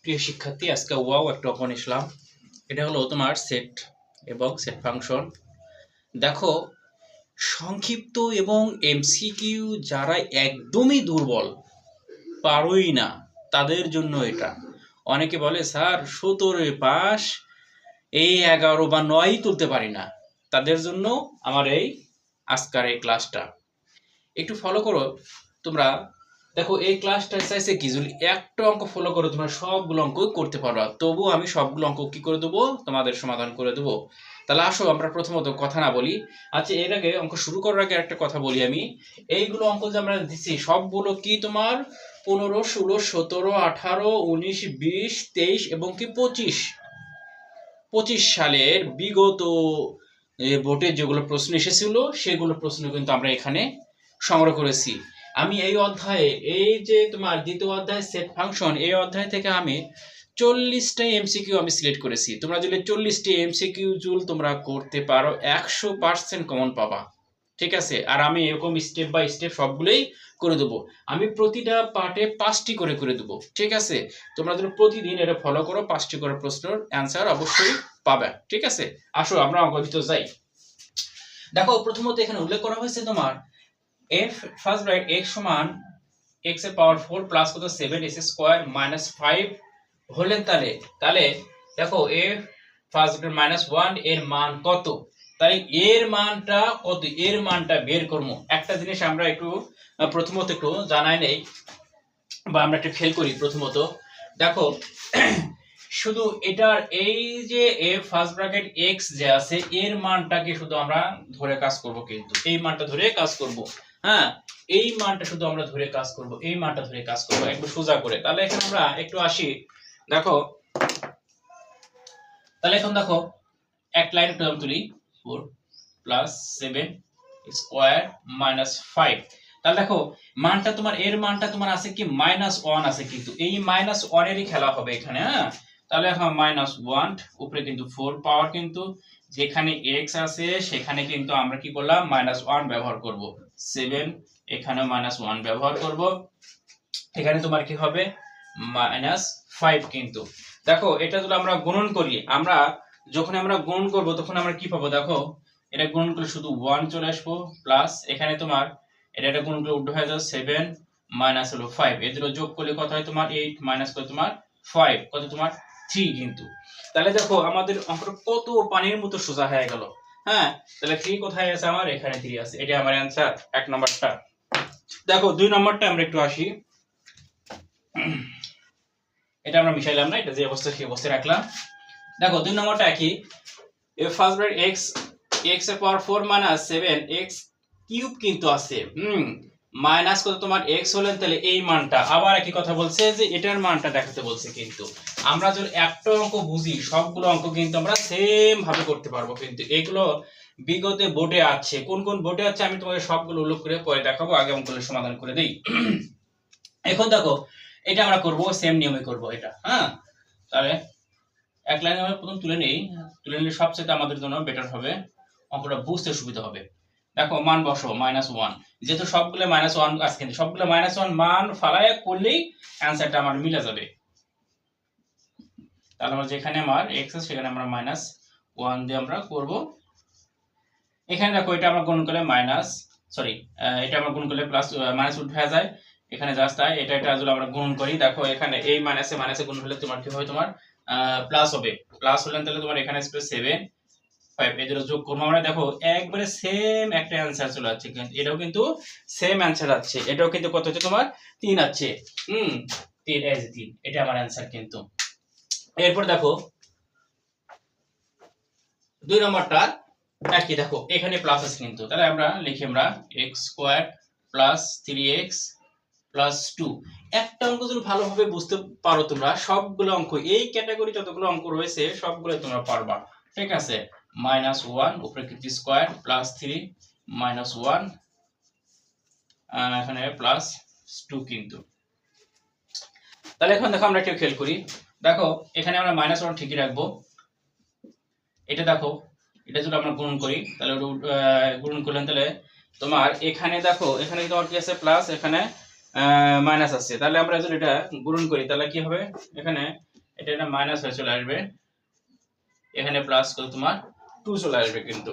প্রিয় শিক্ষার্থী, আজকে ওয়াও একটা অঙ্ক নিলাম। এটা হলো তোমার সেট এবং সেট ফাংশন। দেখো, সংক্ষিপ্ত এবং এমসিকিউ যারা একদমই দুর্বল, পারোই না, তাদের জন্য এটা। অনেকে বলে স্যার 17 পাস, এই 11 বা 9 তুলতে পারি না, তাদের জন্য আমার এই আজকের এই ক্লাসটা একটু ফলো করো তোমরা। দেখো, এই ক্লাসটা চাইছে কি, যদি একটা অঙ্ক ফলো করো তোমরা সবগুলো অঙ্ক করতে পারবা। তবু আমি সবগুলো অঙ্ক কি করে দেবো, তোমাদের সমাধান করে দেবো। তাহলে আসো আমরা প্রথমত কথা না বলি। আচ্ছা, এর আগে অঙ্ক শুরু করার আগে একটা কথা বলি আমি। এইগুলো অঙ্ক যে আমরা দিচ্ছি সবগুলো কি তোমার 15, 16, 17, 18, 19, 20, 23 এবং কি 25 সালের বিগত বোর্ডে যেগুলো প্রশ্ন এসেছিল সেগুলো প্রশ্ন কিন্তু আমরা এখানে সংগ্রহ করেছি। আমি এই অধ্যায়ে, এই যে তোমার দ্বিতীয় অধ্যায় সেট ফাংশন, এই অধ্যায় থেকে আমি 40টা এমসিকিউ আমি সিলেক্ট করেছি। তোমরা যদি 40টি এমসিকিউ জুল তোমরা করতে পারো 100% কমন পাবা, ঠিক আছে? আর আমি এরকম স্টেপ বাই স্টেপ সবগুলোই করে দেবো। আমি প্রতিটা পার্টে 5টি করে করে দেবো, ঠিক আছে? তোমরা যদি প্রতিদিন এটা ফলো করো 5টি করে প্রশ্নের অ্যান্সার অবশ্যই পাবে, ঠিক আছে? আসো আমরা অঙ্ক ভিতর যাই। দেখো, প্রথমত এখানে উল্লেখ করা হয়েছে তোমার f ফার্স্ট ব্র্যাকেট x সমান x এর পাওয়ার 4 প্লাস কত 7 s স্কয়ার মাইনাস 5 হলেন। তাহলে দেখো f ফার্স্ট ব্র্যাকেট মাইনাস 1 এর মান কত, তাই এর মানটা কত, এর মানটা বের করব। একটা জিনিস আমরা একটু প্রথমত একটু জানাই নেই বা আমরা একটু খেয়াল করি। প্রথমত দেখো, শুধু এটার এই যে f ফার্স্ট ব্র্যাকেট x যে আছে এর মানটাকে শুধু আমরা ধরে কাজ করব, কিন্তু এই মানটা ধরে কাজ করব। হ্যাঁ, এই মানটা শুধু আমরা ধরে কাজ করব, এই মানটা ধরে কাজ করব একটু সোজা করে। তাহলে এখন আমরা একটু আসি। দেখো, তাহলে এখন দেখো এক লাইনে টার্ম তুলি 4 প্লাস 7 স্কয়ার মাইনাস 5। তাহলে দেখো মানটা তোমার, এর মানটা তোমার আছে কি -1 আছে, কিন্তু এই -1 এরই খেলা হবে এখানে। হ্যাঁ, তাহলে এখন -1 উপরে কিন্তু 4 পাওয়ার, কিন্তু যেখানে x আছে সেখানে কিন্তু আমরা কি করলাম -1 ব্যবহার করব। 7 এখানে -1 ব্যবহার করব, এখানে তোমার কি হবে -5। কিন্তু দেখো এটা যদি আমরা গুণন করি, আমরা যখন আমরা গুণন করব তখন আমরা কি পাবো, দেখো এটা গুণন করলে শুধু 1 চলে আসবো, প্লাস এখানে তোমার এটা গুণন করলে উল্টো হয়ে যাবে 7 মাইনাস হলো 5, এই দুটো যোগ করলে কত হয় তোমার 8 মাইনাস করে তোমার 5 কত তোমার 3 কিন্তু। তাহলে দেখো আমাদের অঙ্কটা কত পানির মতো সোজা হয়ে গেল। হ্যাঁ, তাহলে 3 কোথায় আছে, আমার এখানে 3 আছে, এটা আমার অ্যানসার এক নাম্বারটা। দেখো 2 নাম্বারটা আমরা একটু আসি। এটা আমরা মিশাইলাম না, এটা যে অবস্থা সেই অবস্থায় রাখলাম। দেখো 2 নম্বরটা কি, f ফার্স্ট ব্র্যাকেট x এর পাওয়ার 4 মাইনাস 7 x কিউব কিন্তু আছে। মাইনাস কত তোমার x হলেন, তাহলে এই মানটা আবার একই কথা বলছে যে এটার মানটা দেখাতে বলছে। কিন্তু আমরা যদি একটা অঙ্ক বুঝি সবগুলো অঙ্ক কিন্তু আমরা সেম ভাবে করতে পারবো। কিন্তু এগুলো বিগত বোর্ডে আছে, কোন কোন বোর্ডে আছে আমি তোমাদের সবগুলো উল্লেখ করে পরে দেখাবো, আগে অঙ্কগুলো সমাধান করে দেই। এখন দেখো এটা আমরা করব সেম নিয়মে করব এটা। হ্যাঁ, তাহলে এক লাইনে আমরা প্রথম তুলে নিলে সবচেয়ে আমাদের জন্য বেটার হবে, অঙ্কটা বুঝতে সুবিধা হবে। দেখো মান বসো -1, যেহেতু সবগুলো -1 আছে, কিন্তু সবগুলো -1 মান ফালায়া করলেই অ্যানসারটা আমার মিলে যাবে। তাহলে আমরা যেখানে আমার x আছে সেখানে আমরা -1 দিয়ে আমরা করব। এখানে দেখো এটা আমরা গুণ করলে এটা আমরা গুণ করলে প্লাস মাইনাস উঠে যায়, এখানে জাস্ট তাই এটা যদি আমরা গুণ করি, দেখো এখানে এই মাইনাসে গুণ হলে তোমার কি হয়, তোমার প্লাস হবে। প্লাস হলে তাহলে তোমার এখানে আসবে 7 5, এই দুটো যোগ করবো আমরা। দেখো একবারে সেম একটা অ্যানসার চলে যাচ্ছে, কিন্তু এটাও কিন্তু সেম অ্যানসার আছে, এটাও কিন্তু কত হচ্ছে তোমার 3 আছে। 3 এটা আমার অ্যানসার কিন্তু। এরপর দেখো 2 নম্বরটা একই, দেখো এখানে প্লাস আছে কিন্তু, তাহলে আমরা লিখি আমরা x square plus 3x plus 2। একটা অঙ্ক যদি ভালোভাবে বুঝতে পারো তোমরা, সবগুলো অঙ্ক এই ক্যাটাগরি যতগুলো অঙ্ক রয়েছে সবগুলো তোমরা পারবা, ঠিক আছে? -1 উপরে কি স্কয়ার প্লাস 3 -1 এখানে প্লাস 2 কিন্তু। তাহলে এখন দেখো আমরা একটু খেয়াল করি। দেখো এখানে আমরা -1 ঠিকই রাখবো। এটা দেখো, এটা যদি আমরা গুণন করি তাহলে গুণন করলেন, তাহলে তোমার এখানে দেখো এখানে তোমার কি আছে প্লাস, এখানে মাইনাস আছে। তাহলে আমরা যদি এটা গুণন করি তাহলে কি হবে, এখানে এটা মাইনাস হয়ে চলে আসবে, এখানে প্লাস করে তোমার 2 চলে আসবে কিন্তু।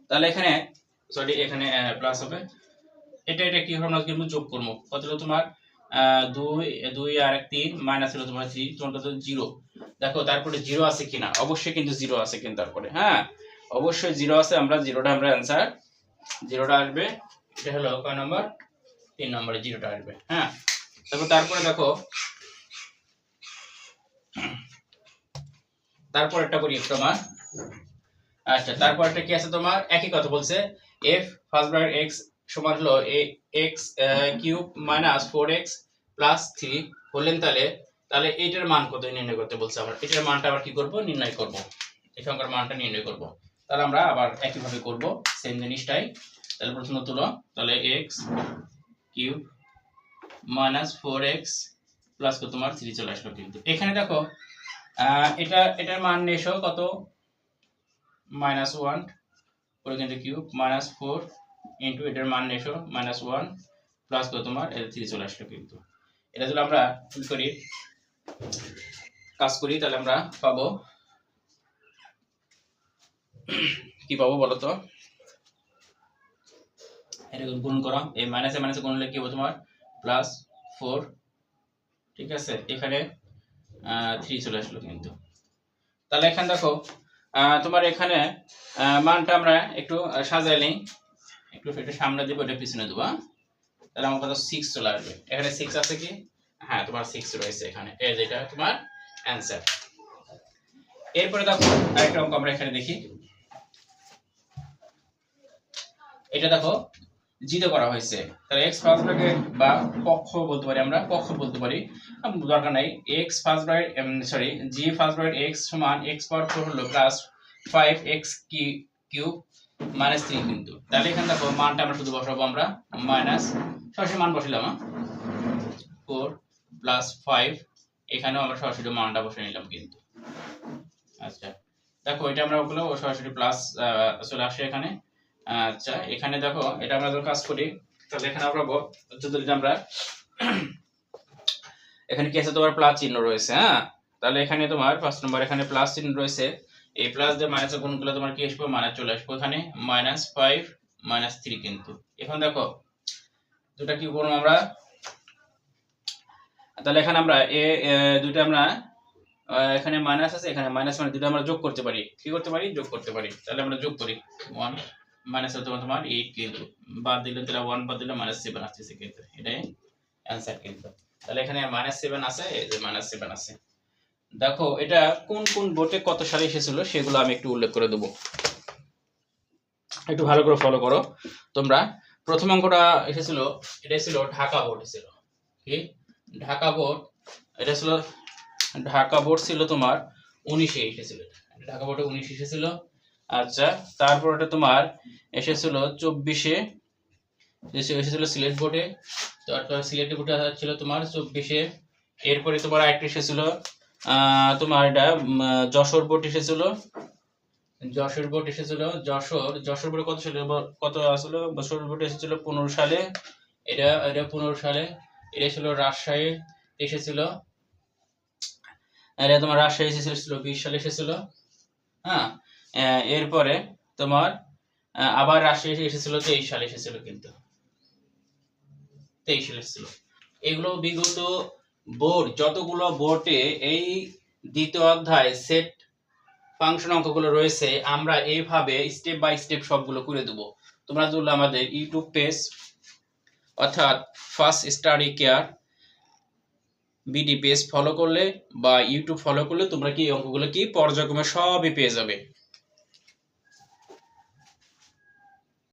তাহলে এখানে সরি এখানে প্লাস হবে, এটা কি হবে, আমরা কিন্তু যোগ করব। কত হলো তোমার 2 আর 3 মাইনাস হলো তোমার 3, তোমার কত 0। দেখো তারপরে 0 আছে কিনা, অবশ্যই কিন্তু 0 আছে কিন্তু তারপরে, হ্যাঁ অবশ্যই 0 আছে, আমরা 0টা আমরা অ্যানসার 0টা আসবে। এটা হলো কয় নাম্বার, 3 নম্বরে 0টা আসবে, হ্যাঁ। তারপরে দেখো তারপরটা করি একটু আমার। আচ্ছা তারপরটা কি আছে তোমার, একই কথা বলছে, f ফার্স্ট ব্র্যাকেট x সমান হলো x cube minus 4x plus 3 হলেন, তাহলে এটার মান কত নির্ণয় করতে বলছে। আমরা এটার মানটা আবার কি করব, নির্ণয় করব, এই সংখ্যার মানটা নির্ণয় করব। তাহলে আমরা আবার একই ভাবে করব সেম জিনিসটাই। তাহলে প্রথমে তুলো, তাহলে x cube minus 4x plus কত তোমার 3 চলে আসলো কিন্তু। এখানে দেখো এটার মান এসো কত, -1 করে কিন্তু কিউব মাইনাস 4 ইনটু এটার মান এসো -1 প্লাস কত তোমার 3 চলে আসলো কিন্তু। এটা যদি আমরা কি করি, কাজ করি, তাহলে আমরা পাবো কি পাবো বলো তো, এটা গুণ করো, এই মাইনাসে মাইনাসে গুণ হলে কি হবে তোমার +4, ঠিক আছে, এখানে 3 চলে আসলো কিন্তু। তাহলে এখানে দেখো তোমার এখানে মানটা আমরা একটু সাজাই নেই, একটু এটা সামনে দেবো, এটা পিছনে দেবো, তাহলে আমার কত 6 চলে আসবে। এখানে 6 আছে কি, হ্যাঁ তোমার 6 রয়েছে এখানে, এই যেটা তোমার অ্যানসার। এরপরে দেখো আরেকটা অঙ্ক আমরা এখানে দেখি, এটা দেখো জিরো করা হয়েছে, তাহলে x ফার্স্ট ব্র্যাকেট বা পক্ষ বলতে পারি, আমরা পক্ষ বলতে পারি, দরকার নাই, x first bracket sorry g first bracket x সমান x পাওয়ার 4 হলো প্লাস 5x কিউব মাইনাস 3 কিন্তু। তাহলে এখানে দেখো মানটা আমরা শুধু বসাবো, আমরা মাইনাস সরাসরি মান বসালাম 4 প্লাস 5, এখানেও আমরা সরাসরি মানটা বসে নিলাম কিন্তু। আচ্ছা দেখো এটা আমরা বললাম সরাসরি প্লাস চলে আসে এখানে। আচ্ছা এখানে দেখো এটা আমরা যখন কাজ করি, তাহলে এখানে আমরা যদি আমরা এখানে কি আছে তোমার প্লাস চিহ্ন রয়েছে, হ্যাঁ তাহলে এখানে তোমার ফার্স্ট নাম্বার এখানে প্লাস চিহ্ন রয়েছে, এই প্লাস দিয়ে মাইনাসে গুণ করলে তোমার কি আসবে, মাইনাস চলে আসবে এখানে -5 -3 কিন্তু। এখন দেখো দুটো কি করব আমরা, তাহলে এখানে আমরা দুটো আমরা এখানে মাইনাস আছে, এখানে মাইনাস, মানে দুটো আমরা যোগ করতে পারি, কি করতে পারি, যোগ করতে পারি। তাহলে আমরা যোগ করি 1 মাইনাস হতো তোমার 8 কিন্তু, বাদ দিলে তাহলে 1 বাদ দিলে -7 আসছে কিন্তু, এটাই অ্যানসার কিন্তু। তাহলে এখানে -7 আছে, এই যে -7 আছে। দেখো এটা কোন কোন বোর্ডে কত সালে এসেছিল সেগুলো আমি একটু উল্লেখ করে দেব, একটু ভালো করে ফলো করো তোমরা। প্রথম অঙ্কটা এসেছিল, এটা ছিল ঢাকা বোর্ড, এসেছিল কি ঢাকা বোর্ড, এটা ছিল ঢাকা বোর্ড ছিল তোমার 19-এ এসেছিল, ঢাকা বোর্ডে 19 এসেছিল। আচ্ছা তারপর এটা তোমার এসেছিল 24-এ, এসেছিল সিলেট বোর্ডে, তারপর সিলেট বোর্ডে ছিল তোমার 24-এ। এরপরে তোমার আরেকটা এসেছিল তোমার এটা যশোর বোর্ড এসেছিল, যশোর বোর্ড এসেছিল, যশোর বোর্ডে কত সালে, কত আসলে যশোর বোর্ডে এসেছিল 15 সালে, এটা 15 সালে। এটা ছিল রাজশাহী এসেছিল, এটা তোমার রাজশাহী এসেছিল 20 সালে এসেছিল, হ্যাঁ। এরপরে তোমার আবার রাজশাহী এসেছিল 23 সালে এসেছিল কিন্তু, 23 সালে এসেছিল। এগুলো বিগত বোর্ড, যতগুলো বোর্ডে এই দ্বিতীয় অধ্যায় সেট ফাংশন অঙ্কগুলো রয়েছে, আমরা এইভাবে স্টেপ বাই স্টেপ সবগুলো করে দেব। তোমরা যদি আমাদের ইউটিউব পেজ অর্থাৎ first study care BD page follow করলে বা ইউটিউব ফলো করলে তোমরা কি অঙ্কগুলো কি পর্যায়ক্রমে সবই পেয়ে যাবে।